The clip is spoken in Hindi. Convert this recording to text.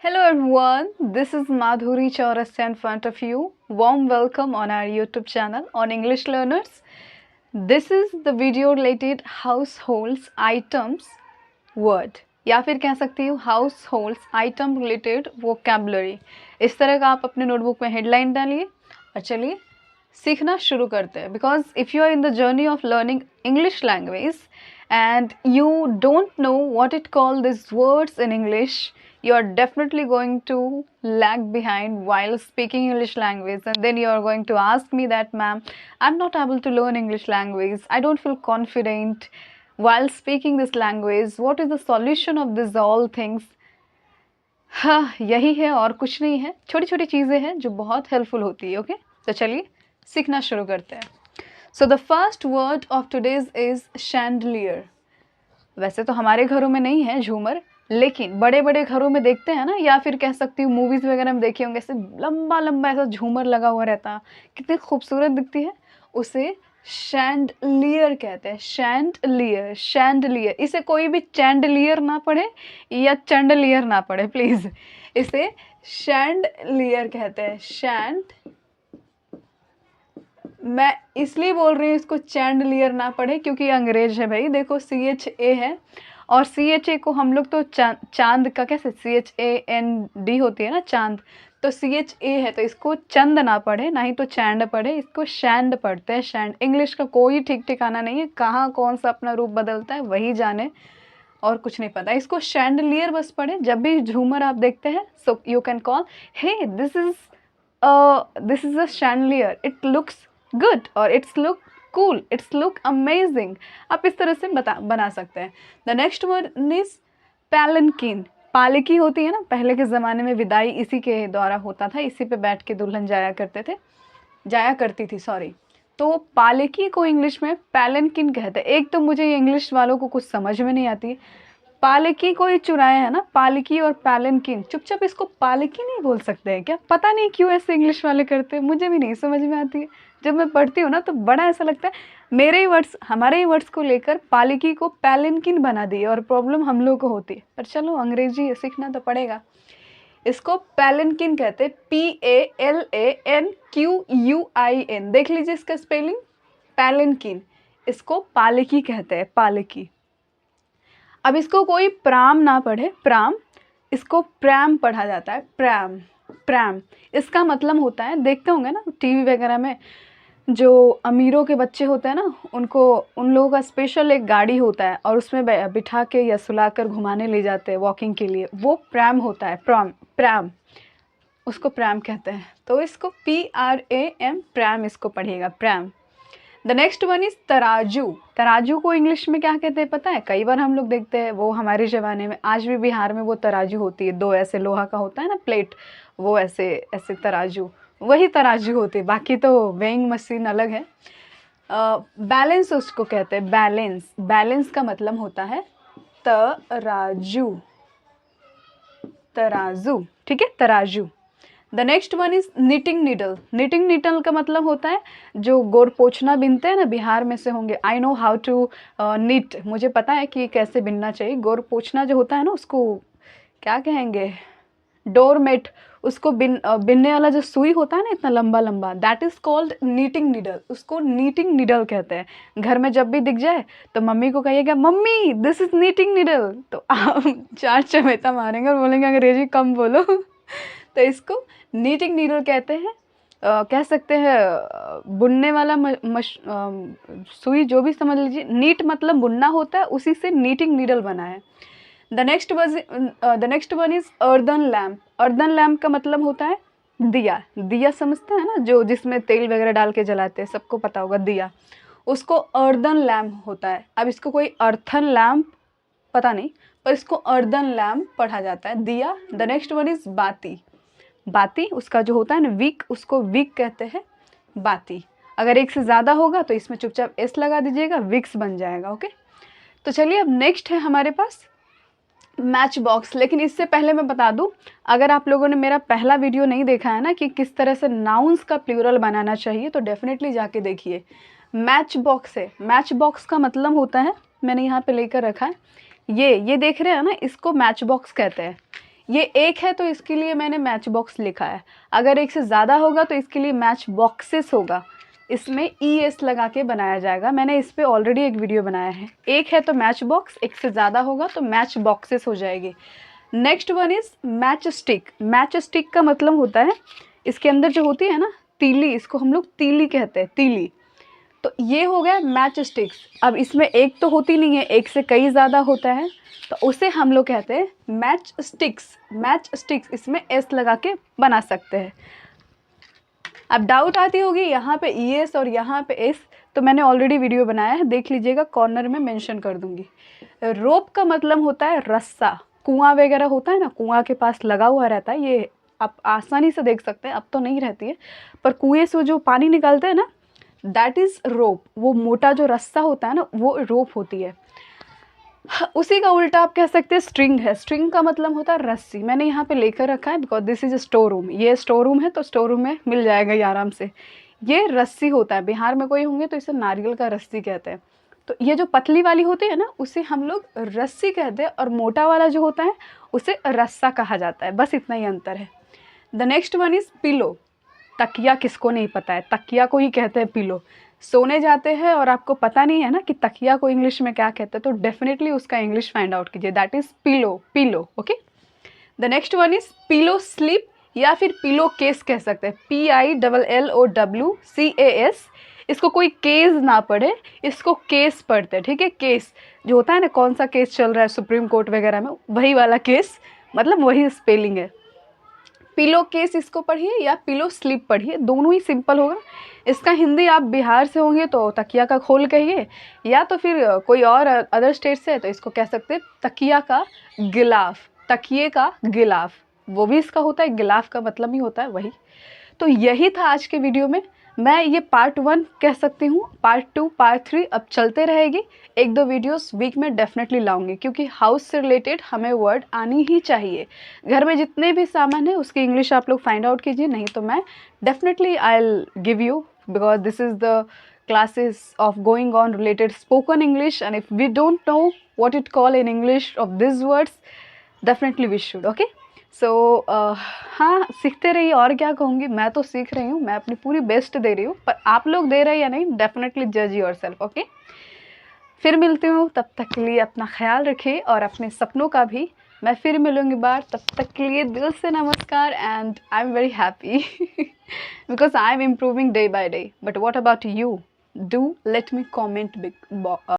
Hello everyone, this is Madhuri Chaurasia in front of you. Warm welcome on our YouTube channel on English Learners. This is the video related households items word या फिर कह सकती हूँ households item related vocabulary. इस तरह का आप अपने नोटबुक में हेडलाइन डालिए और चलिए सीखना शुरू करते हैं. Because if you are in the journey of learning English language and you don't know what it call these words in English, you are definitely going to lag behind while speaking English language, and then you are going to ask me that, ma'am, I'm not able to learn English language, I don't feel confident while speaking this language, what is the solution of these all things. हाँ, यही है और कुछ नहीं है. छोटी छोटी चीज़ें हैं जो बहुत हेल्पफुल होती है. ओके, तो चलिए सीखना शुरू करते हैं. So the first word of today's is chandelier. वैसे तो हमारे घरों में नहीं है झूमर, लेकिन बड़े बड़े घरों में देखते हैं ना, या फिर कह सकती हूँ मूवीज़ वगैरह में देखे होंगे, ऐसे लंबा लंबा ऐसा झूमर लगा हुआ रहता, कितनी खूबसूरत दिखती है. उसे शैंडलियर कहते हैं. Chandelier, chandelier. इसे कोई भी चैंडलियर ना पढ़े या चंडलियर ना पढ़े प्लीज़. इसे शैंडलियर कहते हैं. शैंड, मैं इसलिए बोल रही हूँ इसको चैंडलियर ना पढ़े क्योंकि अंग्रेज है भाई. देखो CHA है और CHA को हम लोग तो चांद का कैसे CHAND होती है ना, चांद, तो CHA है तो इसको चंद ना पढ़े, ना ही तो चैंड पढ़े, इसको शैंड पढ़ते हैं. शैंड. इंग्लिश का कोई ठीक ठिकाना नहीं है, कहाँ कौन सा अपना रूप बदलता है वही जाने, और कुछ नहीं पता. इसको शैंडलियर बस पढ़े. जब भी झूमर आप देखते हैं so you can call, hey this is a chandelier, it looks good और it's look cool, it's look amazing. आप इस तरह से बना सकते हैं. The next word is palanquin. पालकी होती है ना, पहले के ज़माने में विदाई इसी के द्वारा होता था, इसी पे बैठ के दुल्हन जाया करती थी सॉरी. तो पालकी को इंग्लिश में पैलनकिन कहते हैं. एक तो मुझे ये इंग्लिश वालों को कुछ समझ में नहीं आती है, पालकी को ही चुराया है ना, पालकी और पैलनकिन. चुपचाप इसको पालकी नहीं बोल सकते हैं क्या? पता नहीं क्यों ऐसे इंग्लिश वाले करते हैं, मुझे भी नहीं समझ में आती है. जब मैं पढ़ती हूँ ना तो बड़ा ऐसा लगता है मेरे ही वर्ड्स, हमारे ही वर्ड्स को लेकर पालकी को पैलनकिन बना दिए और प्रॉब्लम हम लोग को होती है. पर चलो अंग्रेजी सीखना तो पड़ेगा. इसको पैलनकिन कहते हैं. PALANQUIN. देख लीजिए इसका स्पेलिंग, पैलनकिन. इसको पालकी कहते हैं, पालकी. अब इसको कोई प्राम ना पढ़े, प्राम. इसको प्रैम पढ़ा जाता है, प्रैम. प्रैम इसका मतलब होता है, देखते होंगे ना टीवी वगैरह में, जो अमीरों के बच्चे होते हैं ना, उन लोगों का स्पेशल एक गाड़ी होता है और उसमें बिठा के या सुलाकर घुमाने ले जाते हैं वॉकिंग के लिए, वो प्रैम होता है. प्रैम, उसको प्रैम कहते हैं. तो इसको PRAM, प्रैम इसको पढ़िएगा, pram. The next one is तराजू. तराजू को इंग्लिश में क्या कहते हैं पता है? कई बार हम लोग देखते हैं, वो हमारे ज़माने में, आज भी बिहार में वो तराजू होती है, दो ऐसे लोहा का होता है ना प्लेट, वो ऐसे ऐसे तराजू, वही तराजू होती है. बाकी तो वेइंग मशीन अलग है. बैलेंस उसको कहते हैं, बैलेंस. बैलेंस का मतलब होता है तराजू, तराजू, ठीक है, तराजू. The next one is knitting needle. Knitting needle का मतलब होता है जो गोर पोछना बिनते हैं ना, बिहार में से होंगे. I know how to knit, मुझे पता है कि कैसे बिनना चाहिए. गोर पोछना जो होता है ना, उसको क्या कहेंगे, डोरमेट. उसको बिनने वाला जो सुई होता है ना, इतना लंबा लंबा, that is called knitting needle. उसको नीटिंग नीडल कहते हैं. घर में जब भी दिख जाए तो मम्मी को कहिएगा, mummy this is knitting needle, तो आप चार चमेता मारेंगे और बोलेंगे अंग्रेजी कम बोलो. तो इसको नीटिंग नीडल कहते हैं. कह सकते हैं बुनने वाला सुई, जो भी समझ लीजिए. नीट मतलब बुनना होता है, उसी से नीटिंग नीडल बना है. The next one is earthen lamp. Earthen lamp का मतलब होता है दिया. दिया समझते हैं ना, जो जिसमें तेल वगैरह डाल के जलाते हैं, सबको पता होगा दिया, उसको अर्दन लैम्प होता है. अब इसको कोई अर्थन लैम्प पता नहीं, पर इसको अर्दन लैम्प पढ़ा जाता है, दिया. द नेक्स्ट वन इज़ बाती. बाती, उसका जो होता है ना विक, उसको विक कहते हैं, बाती. अगर एक से ज़्यादा होगा तो इसमें चुपचाप S लगा दीजिएगा, विक्स बन जाएगा. ओके, तो चलिए अब नेक्स्ट है हमारे पास मैच बॉक्स. लेकिन इससे पहले मैं बता दूं, अगर आप लोगों ने मेरा पहला वीडियो नहीं देखा है ना कि किस तरह से नाउन्स का प्लूरल बनाना चाहिए, तो डेफिनेटली जाके देखिए. मैच बॉक्स है. मैच बॉक्स का मतलब होता है, मैंने यहाँ पे लेकर रखा है, ये देख रहे हैं ना, इसको मैच बॉक्स कहते हैं. ये एक है तो इसके लिए मैंने मैच बॉक्स लिखा है, अगर एक से ज़्यादा होगा तो इसके लिए मैच बॉक्सेस होगा, इसमें ES लगा के बनाया जाएगा। मैंने इस पे ऑलरेडी एक वीडियो बनाया है। एक है तो मैच बॉक्स, एक से ज़्यादा होगा तो मैच बॉक्सेस हो जाएगी। Next one is match stick. Match stick का मतलब होता है इसके अंदर जो होती है ना तीली, इसको हम लोग तीली कहते हैं, तीली। तो ये हो गया मैच स्टिक्स। अब इसमें एक तो होती नहीं है, एक से कई ज़्यादा होता है, तो उसे हम लोग कहते हैं मैच स्टिक्स। मैच स्टिक्स इसमें S लगा के बना सकते हैं। अब डाउट आती होगी यहाँ पे ES और यहाँ पे S, तो मैंने ऑलरेडी वीडियो बनाया है, देख लीजिएगा, कॉर्नर में मेंशन कर दूंगी। रोप का मतलब होता है रस्सा। कुआं वगैरह होता है ना, कुआं के पास लगा हुआ रहता है, ये आप आसानी से देख सकते हैं, अब तो नहीं रहती है, पर कुएं से जो पानी निकलता है ना, दैट इज़ रोप। वो मोटा जो रस्सा होता है ना, वो रोप होती है। उसी का उल्टा आप कह सकते हैं स्ट्रिंग है। स्ट्रिंग का मतलब होता है रस्सी। मैंने यहाँ पे लेकर रखा है because this is store room. ये स्टोर रूम है तो स्टोर रूम में मिल जाएगा ये आराम से। ये रस्सी होता है, बिहार में कोई होंगे तो इसे नारियल का रस्सी कहते हैं। तो ये जो पतली वाली होती है ना, उसे हम लोग रस्सी कहते हैं, और मोटा वाला जो होता है उसे रस्सा कहा जाता है। बस इतना ही अंतर है। The next one is pillow. तकिया किसको नहीं पता है, तकिया को ही कहते हैं पिलो। सोने जाते हैं और आपको पता नहीं है ना कि तकिया को इंग्लिश में क्या कहते हैं, तो डेफिनेटली उसका इंग्लिश फाइंड आउट कीजिए, that is pillow, pillow. Okay. The next one is pillow slip, या फिर पिलो केस कह सकते हैं, PILLOWCAS। इसको कोई केस ना पढ़े, इसको केस पढ़ते हैं, ठीक है। केस जो होता है ना, कौन सा केस चल रहा है सुप्रीम कोर्ट वगैरह में, वही वाला केस, मतलब वही स्पेलिंग है। पिलो केस इसको पढ़िए या पिलो स्लिप पढ़िए, दोनों ही सिंपल होगा। इसका हिंदी आप बिहार से होंगे तो तकिया का खोल कहिए, या तो फिर कोई और अदर स्टेट से है तो इसको कह सकते हैं तकिया का गिलाफ, तकिए का गिलाफ, वो भी इसका होता है, गिलाफ का मतलब ही होता है वही। तो यही था आज के वीडियो में। मैं ये पार्ट 1 कह सकती हूँ, पार्ट 2, पार्ट 3 अब चलते रहेगी। 1-2 वीडियोस वीक में डेफिनेटली लाऊंगी, क्योंकि हाउस से रिलेटेड हमें वर्ड आनी ही चाहिए। घर में जितने भी सामान है उसकी इंग्लिश आप लोग फाइंड आउट कीजिए, नहीं तो मैं definitely I will give you, because this is the classes of going on related spoken English, and if we don't know what it call in English of these words, definitely we should. Okay, so हाँ, सीखते रहिए, और क्या कहूँगी, मैं तो सीख रही हूँ, मैं अपनी पूरी बेस्ट दे रही हूँ, पर आप लोग दे रहे हैं या नहीं, डेफिनेटली जज योर सेल्फ। ओके, फिर मिलती हूँ, तब तक के लिए अपना ख्याल रखिए और अपने सपनों का भी। मैं फिर मिलूँगी बार, तब तक के लिए दिल से नमस्कार, and I am very happy because I am improving day by day. But what about you? Do let me comment